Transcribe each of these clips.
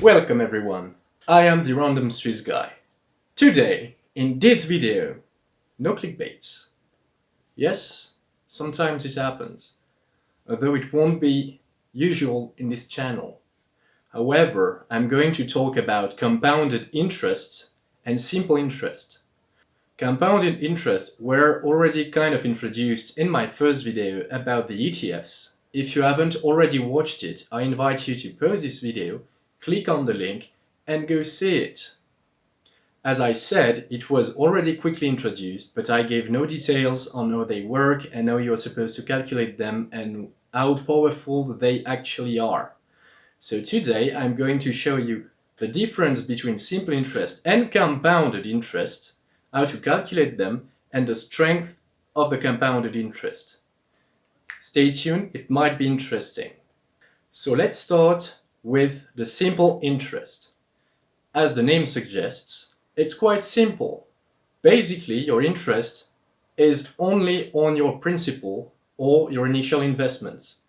Welcome everyone, I am the Random Swiss Guy. Today, in this video, no clickbaits. Yes, sometimes it happens, although it won't be usual in this channel. However, I'm going to talk about compounded interest and simple interest. Compounded interest were already kind of introduced in my first video about the ETFs. If you haven't already watched it, I invite you to pause this video, click on the link, and go see it. As I said, it was already quickly introduced, but I gave no details on how they work and how you're supposed to calculate them and how powerful they actually are. So today I'm going to show you the difference between simple interest and compounded interest, how to calculate them, and the strength of the compounded interest. Stay tuned, it might be interesting. So let's start with the simple interest. As the name suggests, it's quite simple. Basically, your interest is only on your principal or your initial investments.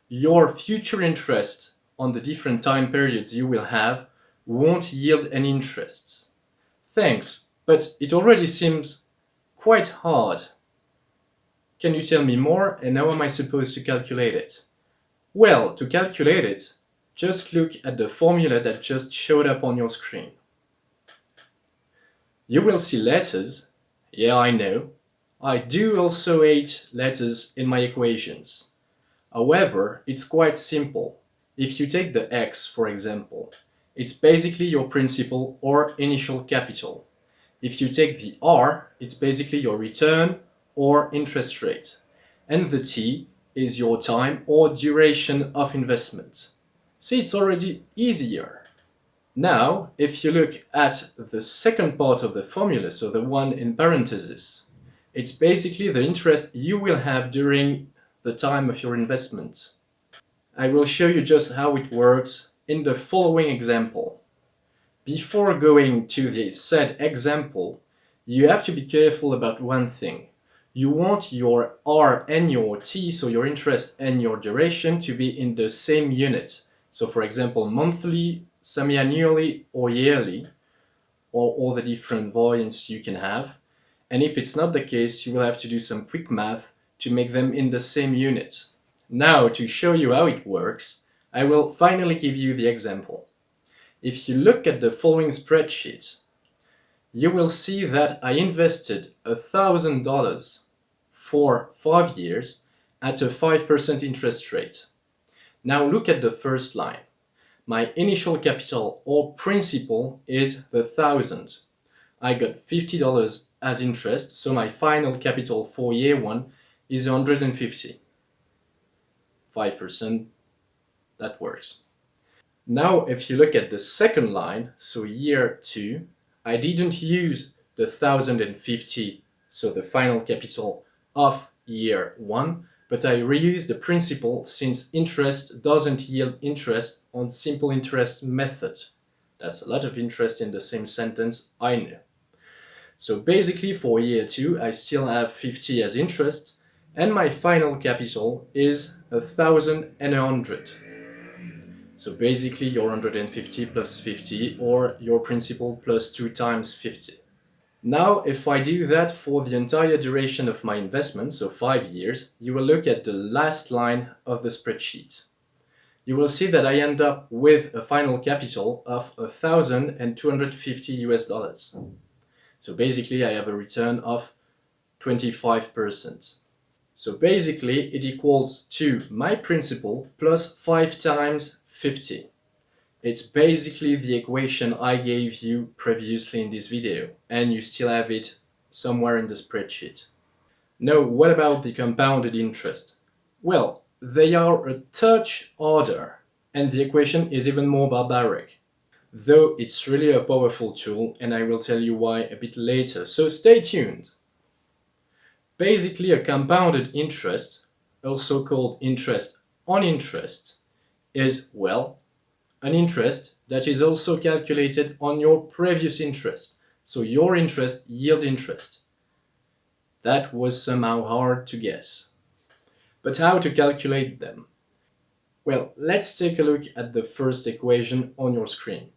Your future interest on the different time periods you will have won't yield any interests. Thanks, but it already seems quite hard. Can you tell me more, and how am I supposed to calculate it? Well, to calculate it, just look at the formula that just showed up on your screen. You will see letters. Yeah, I know. I do also hate letters in my equations. However, it's quite simple. If you take the X, for example, it's basically your principal or initial capital. If you take the R, it's basically your return or interest rate. And the T is your time or duration of investment. See, it's already easier. Now, if you look at the second part of the formula, so the one in parentheses, it's basically the interest you will have during the time of your investment. I will show you just how it works in the following example. Before going to the said example, you have to be careful about one thing. You want your R and your T, so your interest and your duration, to be in the same unit. So for example, monthly, semi-annually, or yearly, or all the different variants you can have. And if it's not the case, you will have to do some quick math to make them in the same unit. Now, to show you how it works, I will finally give you the example. If you look at the following spreadsheet, you will see that I invested $1,000 for 5 years at a 5% interest rate. Now look at the first line. My initial capital or principal is $1,000. I got $50 as interest, so my final capital for year 1 is $150. 5%, that works. Now if you look at the second line, so year 2, I didn't use the 1,050, so the final capital of year 1, but I reused the principal since interest doesn't yield interest on simple interest method. That's a lot of interest in the same sentence, I know. So basically for year 2 I still have 50 as interest, and my final capital is 1,100. So basically your 150 plus 50, or your principal plus 2 times 50. Now if I do that for the entire duration of my investment, so 5 years, you will look at the last line of the spreadsheet. You will see that I end up with a final capital of $1,250 US. So basically I have a return of 25%. So basically it equals to my principal plus 5 times 50. It's basically the equation I gave you previously in this video, and you still have it somewhere in the spreadsheet. Now, what about the compounded interest? Well, they are a touch harder, and the equation is even more barbaric. Though it's really a powerful tool, and I will tell you why a bit later, so stay tuned. Basically, a compounded interest, also called interest on interest, is, well, an interest that is also calculated on your previous interest, so your interest yield interest. That was somehow hard to guess. But how to calculate them? Well, let's take a look at the first equation on your screen.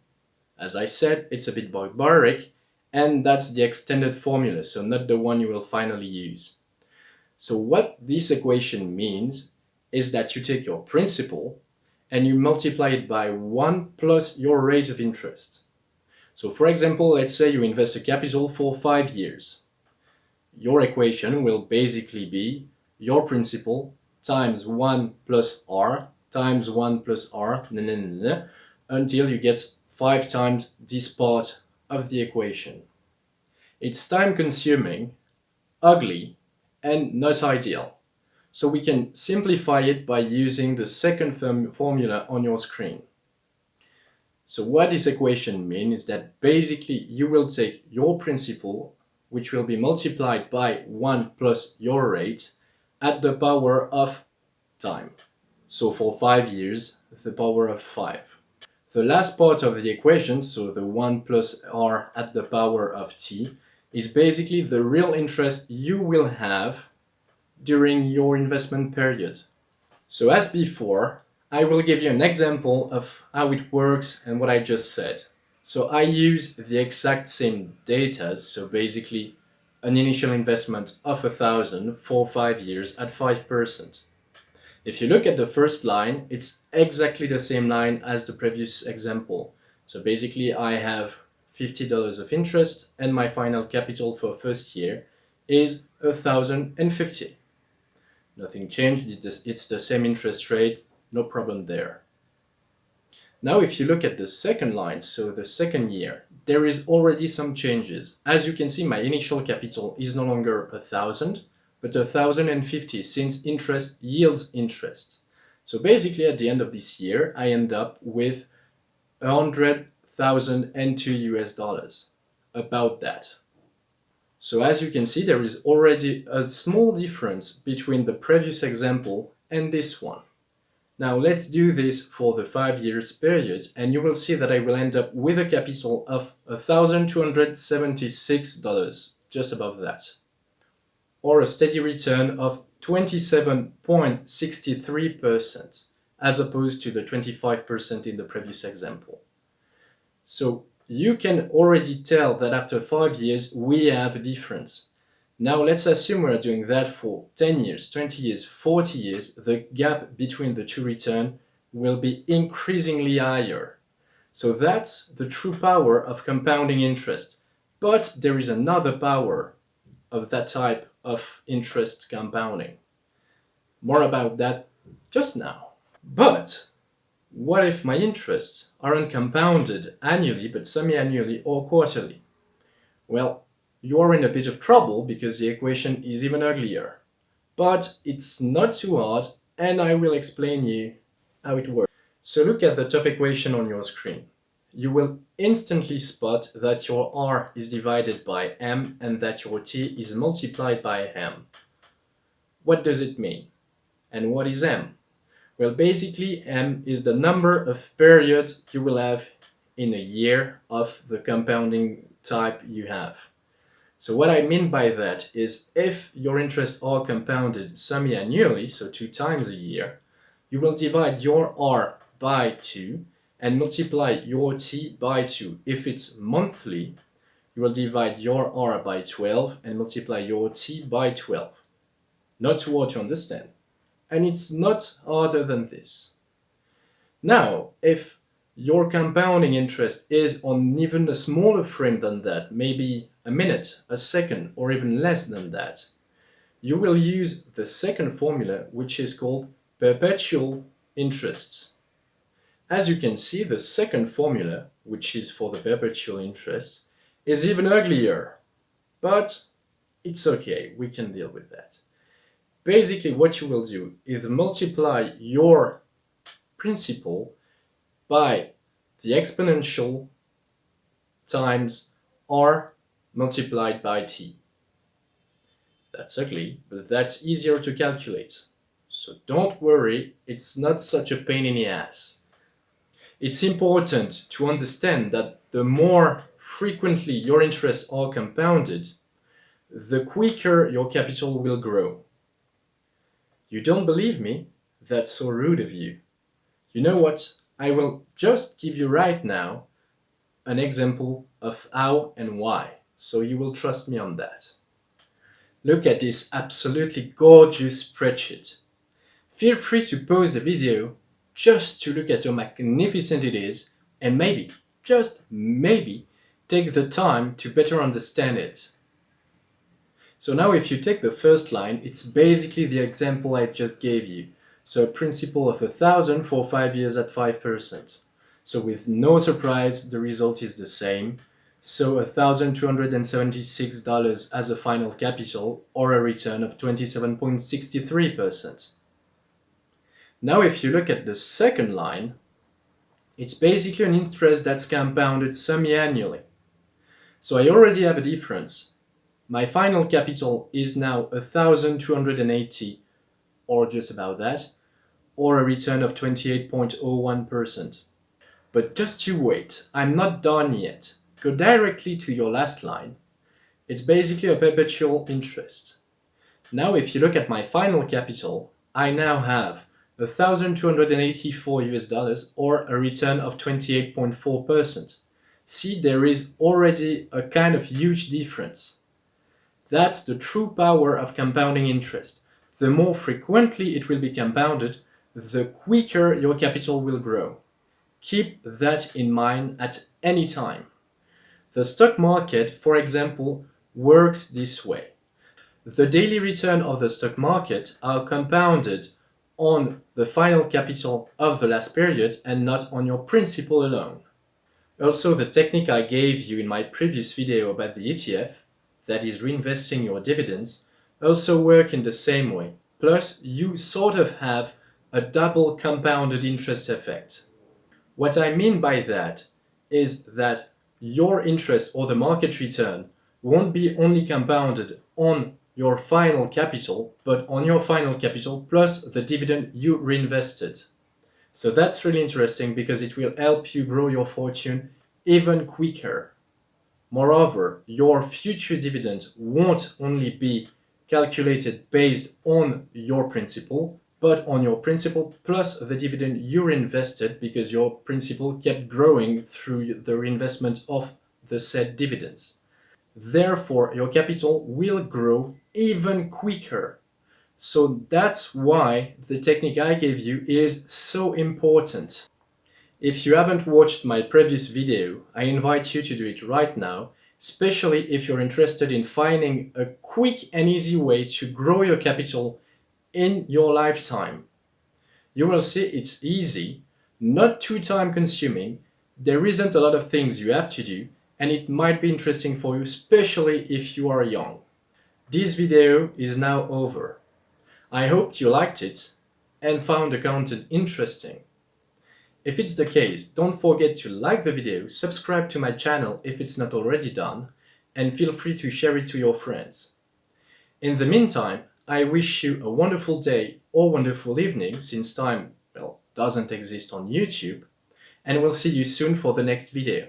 As I said, it's a bit barbaric, and that's the extended formula, so not the one you will finally use. So what this equation means is that you take your principal and you multiply it by 1 plus your rate of interest. So for example, let's say you invest a capital for 5 years. Your equation will basically be your principal times 1 plus r times 1 plus r until you get 5 times this part of the equation. It's time consuming, ugly, and not ideal. So we can simplify it by using the second formula on your screen. So what this equation means is that basically you will take your principal, which will be multiplied by 1 plus your rate, at the power of time. So for 5 years, the power of 5. The last part of the equation, so the 1 plus r at the power of t, is basically the real interest you will have during your investment period. So as before, I will give you an example of how it works and what I just said. So I use the exact same data, so basically an initial investment of 1,000 for 5 years at 5%. If you look at the first line, it's exactly the same line as the previous example. So basically I have $50 of interest and my final capital for first year is 1,050. Nothing changed, it's the same interest rate, no problem there. Now if you look at the second line, so the second year, there is already some changes. As you can see, my initial capital is no longer 1,000, but 1,050 since interest yields interest. So basically at the end of this year, I end up with 100,002 US dollars. About that. So as you can see, there is already a small difference between the previous example and this one. Now let's do this for the 5 years period and you will see that I will end up with a capital of $1,276, just above that. Or a steady return of 27.63% as opposed to the 25% in the previous example. So you can already tell that after 5 years we have a difference. Now let's assume we're doing that for 10 years, 20 years, 40 years. The gap between the two returns will be increasingly higher. So that's the true power of compounding interest. But there is another power of that type of interest compounding. More about that just now. But what if my interests aren't compounded annually but semi-annually or quarterly? Well, you are in a bit of trouble because the equation is even uglier. But it's not too hard and I will explain you how it works. So look at the top equation on your screen. You will instantly spot that your r is divided by m and that your t is multiplied by m. What does it mean? And what is m? Well, basically, m is the number of periods you will have in a year of the compounding type you have. So what I mean by that is if your interests are compounded semi-annually, so 2 times a year, you will divide your r by 2 and multiply your t by 2. If it's monthly, you will divide your r by 12 and multiply your t by 12. Not too hard to understand. And it's not harder than this. Now, if your compounding interest is on even a smaller frame than that, maybe a minute, a second, or even less than that, you will use the second formula, which is called perpetual interests. As you can see, the second formula, which is for the perpetual interest, is even uglier. But it's okay, we can deal with that. Basically, what you will do is multiply your principal by the exponential times r multiplied by t. That's ugly, but that's easier to calculate. So don't worry, it's not such a pain in the ass. It's important to understand that the more frequently your interests are compounded, the quicker your capital will grow. You don't believe me? That's so rude of you. You know what? I will just give you right now an example of how and why, so you will trust me on that. Look at this absolutely gorgeous spreadsheet. Feel free to pause the video just to look at how magnificent it is and maybe, just maybe, take the time to better understand it. So now if you take the first line, it's basically the example I just gave you. So a principal of 1,000 for 5 years at 5%. So with no surprise, the result is the same. So $1,276 as a final capital or a return of 27.63%. Now if you look at the second line, it's basically an interest that's compounded semi-annually. So I already have a difference. My final capital is now 1,280, or just about that, or a return of 28.01%. But just you wait, I'm not done yet. Go directly to your last line. It's basically a perpetual interest. Now if you look at my final capital, I now have 1,284 US dollars or a return of 28.4%. See, there is already a kind of huge difference. That's the true power of compounding interest. The more frequently it will be compounded, the quicker your capital will grow. Keep that in mind at any time. The stock market, for example, works this way. The daily return of the stock market are compounded on the final capital of the last period and not on your principal alone. Also, the technique I gave you in my previous video about the ETF, that is reinvesting your dividends, also work in the same way. Plus, you sort of have a double compounded interest effect. What I mean by that is that your interest or the market return won't be only compounded on your final capital, but on your final capital plus the dividend you reinvested. So that's really interesting because it will help you grow your fortune even quicker. Moreover, your future dividend won't only be calculated based on your principal, but on your principal plus the dividend you reinvested because your principal kept growing through the reinvestment of the said dividends. Therefore, your capital will grow even quicker. So that's why the technique I gave you is so important. If you haven't watched my previous video, I invite you to do it right now, especially if you're interested in finding a quick and easy way to grow your capital in your lifetime. You will see it's easy, not too time consuming, there isn't a lot of things you have to do, and it might be interesting for you, especially if you are young. This video is now over. I hope you liked it and found the content interesting. If it's the case, don't forget to like the video, subscribe to my channel if it's not already done, and feel free to share it to your friends. In the meantime, I wish you a wonderful day or wonderful evening, since time, well, doesn't exist on YouTube, and we'll see you soon for the next video.